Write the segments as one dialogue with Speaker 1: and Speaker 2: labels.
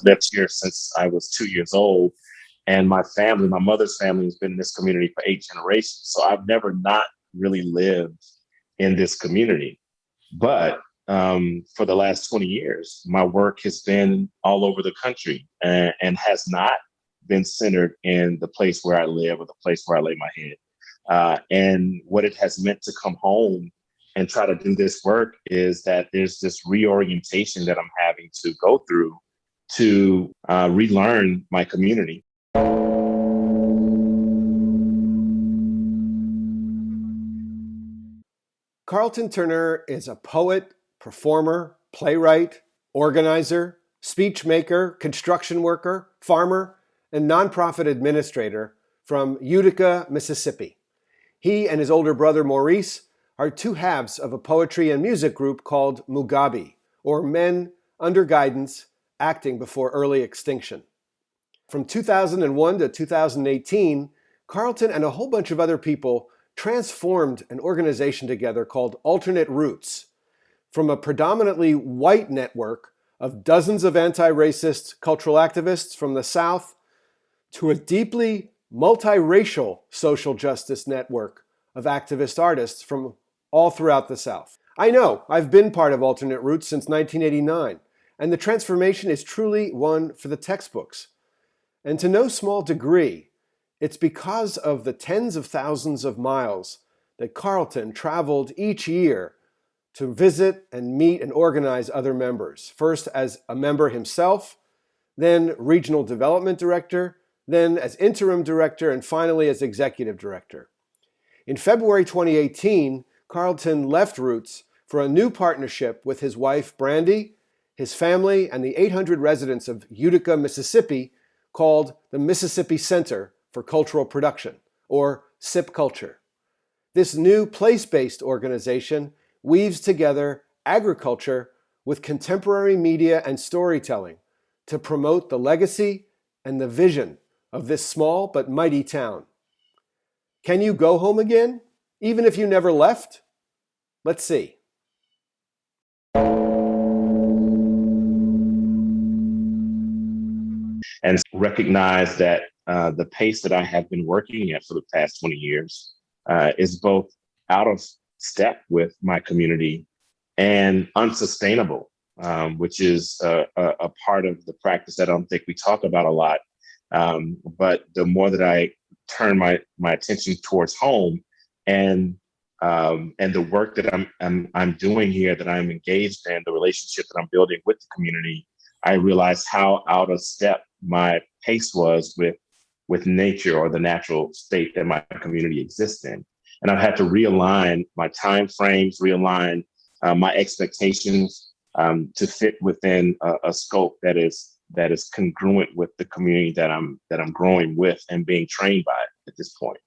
Speaker 1: lived here since I was 2 years old. And my family, my mother's family, has been in this community for 8 generations. So I've never not really lived in this community. But for the last 20 years, my work has been all over the country and has not been centered in the place where I live or the place where I lay my head. And what it has meant to come home and try to do this work is that there's this reorientation that I'm having to go through to relearn my community.
Speaker 2: Carlton Turner is a poet, performer, playwright, organizer, speech maker, construction worker, farmer, and nonprofit administrator from Utica, Mississippi. He and his older brother Maurice are two halves of a poetry and music group called Mugabe, or Men Under Guidance, Acting Before Early Extinction. From 2001 to 2018, Carlton and a whole bunch of other people transformed an organization together called Alternate Roots, from a predominantly white network of dozens of anti-racist cultural activists from the South to a deeply multiracial social justice network of activist artists from all throughout the South. I know, I've been part of Alternate Roots since 1989, and the transformation is truly one for the textbooks. And to no small degree, it's because of the tens of thousands of miles that Carlton traveled each year to visit and meet and organize other members, first as a member himself, then regional development director, then as interim director, and finally as executive director. In February 2018, Carlton left Roots for a new partnership with his wife, Brandy, his family, and the 800 residents of Utica, Mississippi, called the Mississippi Center for Cultural Production, or SIP Culture. This new place-based organization weaves together agriculture with contemporary media and storytelling to promote the legacy and the vision of this small but mighty town. Can you go home again, even if you never left? Let's see.
Speaker 1: And recognize that the pace that I have been working at for the past 20 years is both out of step with my community and unsustainable, which is a part of the practice that I don't think we talk about a lot. But the more that I turn my attention towards home and the work that I'm doing here, that I'm engaged in, the relationship that I'm building with the community, I realized how out of step my pace was with nature or the natural state that my community exists in. And I've had to realign my time frames, realign my expectations to fit within a scope that is congruent with the community that I'm growing with and being trained by at this point.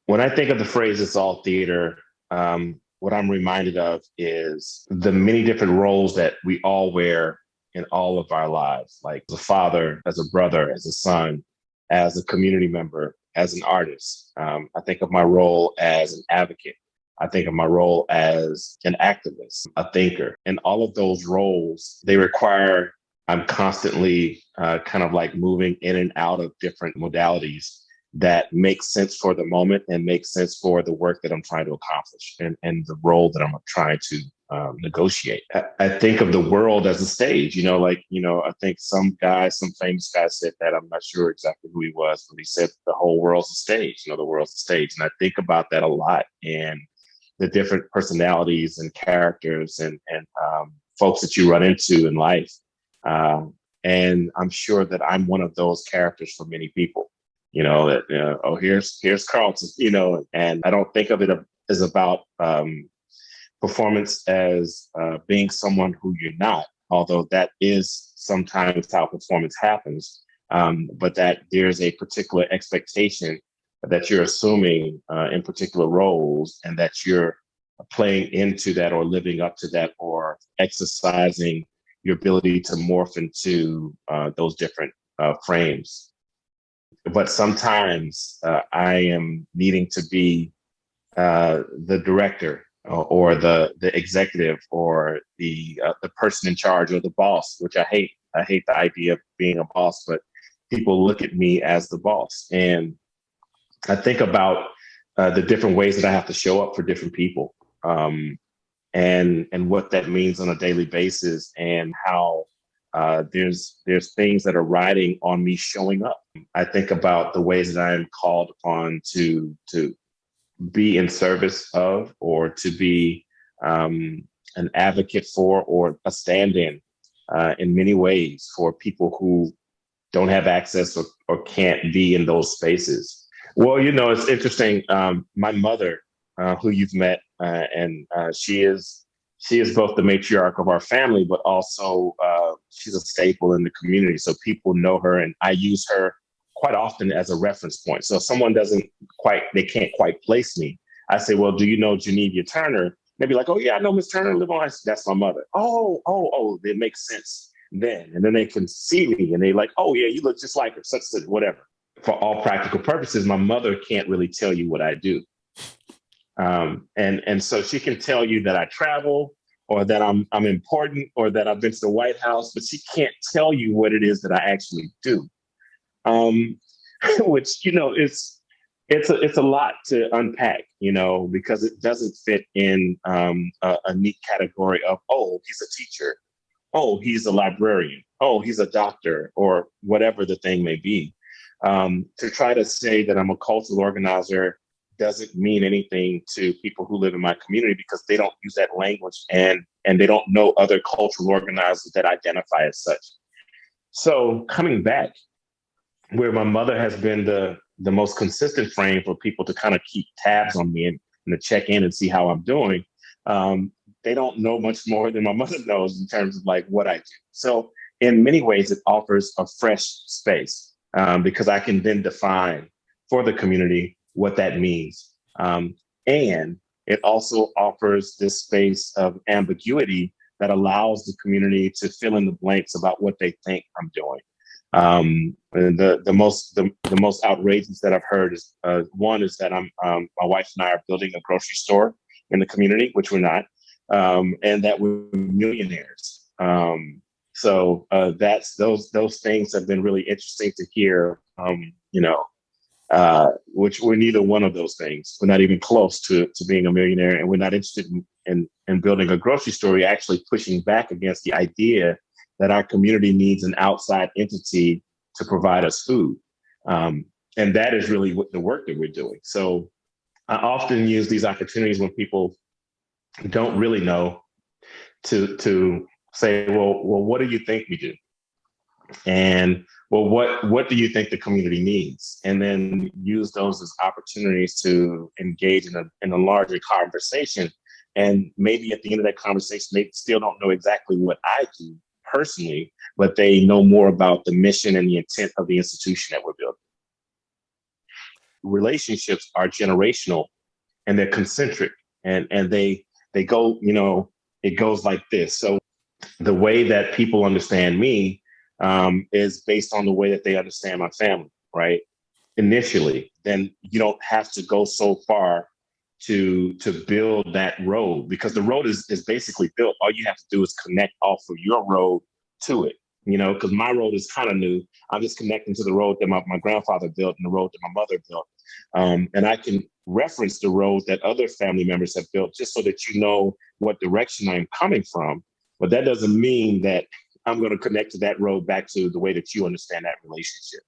Speaker 1: When I think of the phrase "it's all theater," what I'm reminded of is the many different roles that we all wear in all of our lives, like as a father, as a brother, as a son, as a community member, as an artist. I think of my role as an advocate. I think of my role as an activist, a thinker. And all of those roles, they require, I'm constantly kind of like moving in and out of different modalities that make sense for the moment and make sense for the work that I'm trying to accomplish and the role that I'm trying to negotiate. I think of the world as a stage, I think some famous guy said that. I'm not sure exactly who he was, but he said the whole world's a stage, the world's a stage. And I think about that a lot, and the different personalities and characters and folks that you run into in life. And I'm sure that I'm one of those characters for many people, here's Carlton, and I don't think of it as about performance as being someone who you're not, although that is sometimes how performance happens, but that there's a particular expectation that you're assuming in particular roles, and that you're playing into that or living up to that or exercising your ability to morph into those different frames. But sometimes I am needing to be the director or the executive or the person in charge or the boss, which I hate. I hate the idea of being a boss, but people look at me as the boss. And I think about the different ways that I have to show up for different people, and what that means on a daily basis, and how there's things that are riding on me showing up. I think about the ways that I am called upon to be in service of, or to be an advocate for, or a stand-in in many ways for people who don't have access, or can't be in those spaces. Well, it's interesting. My mother, who you've met, and she is both the matriarch of our family, but also she's a staple in the community. So people know her, and I use her quite often as a reference point. So if someone they can't quite place me, I say, well, do you know Geneva Turner? They'd be like, oh yeah, I know Miss Turner. Live on. That's my mother. Oh, it makes sense then. And then they can see me, and they like, oh yeah, you look just like her, such whatever. For all practical purposes, my mother can't really tell you what I do. And so she can tell you that I travel, or that I'm important, or that I've been to the White House, but she can't tell you what it is that I actually do. Which, it's a lot to unpack, because it doesn't fit in a neat category of, oh, he's a teacher. Oh, he's a librarian. Oh, he's a doctor, or whatever the thing may be. To try to say that I'm a cultural organizer doesn't mean anything to people who live in my community, because they don't use that language, and they don't know other cultural organizers that identify as such. So coming back, where my mother has been the most consistent frame for people to kind of keep tabs on me, and to check in and see how I'm doing, they don't know much more than my mother knows in terms of like what I do. So in many ways, it offers a fresh space, because I can then define for the community what that means. And it also offers this space of ambiguity that allows the community to fill in the blanks about what they think I'm doing. And the most outrageous that I've heard is, one is that my wife and I are building a grocery store in the community, which we're not, and that we're millionaires. So that's those things have been really interesting to hear. Which we're neither one of those things. We're not even close to being a millionaire, and we're not interested in building a grocery store. We're actually pushing back against the idea that our community needs an outside entity to provide us food. And that is really what the work that we're doing. So I often use these opportunities when people don't really know to say, well, what do you think we do? And well, what do you think the community needs? And then use those as opportunities to engage in a larger conversation. And maybe at the end of that conversation, they still don't know exactly what I do personally, but they know more about the mission and the intent of the institution that we're building. Relationships are generational, and they're concentric, and they go, it goes like this. So the way that people understand me is based on the way that they understand my family, right? Initially, then you don't have to go so far to build that road, because the road is basically built. All you have to do is connect off of your road to it, because my road is kind of new. I'm just connecting to the road that my grandfather built and the road that my mother built. And I can reference the road that other family members have built, just so that you know what direction I'm coming from. But that doesn't mean that I'm going to connect to that road back to the way that you understand that relationship.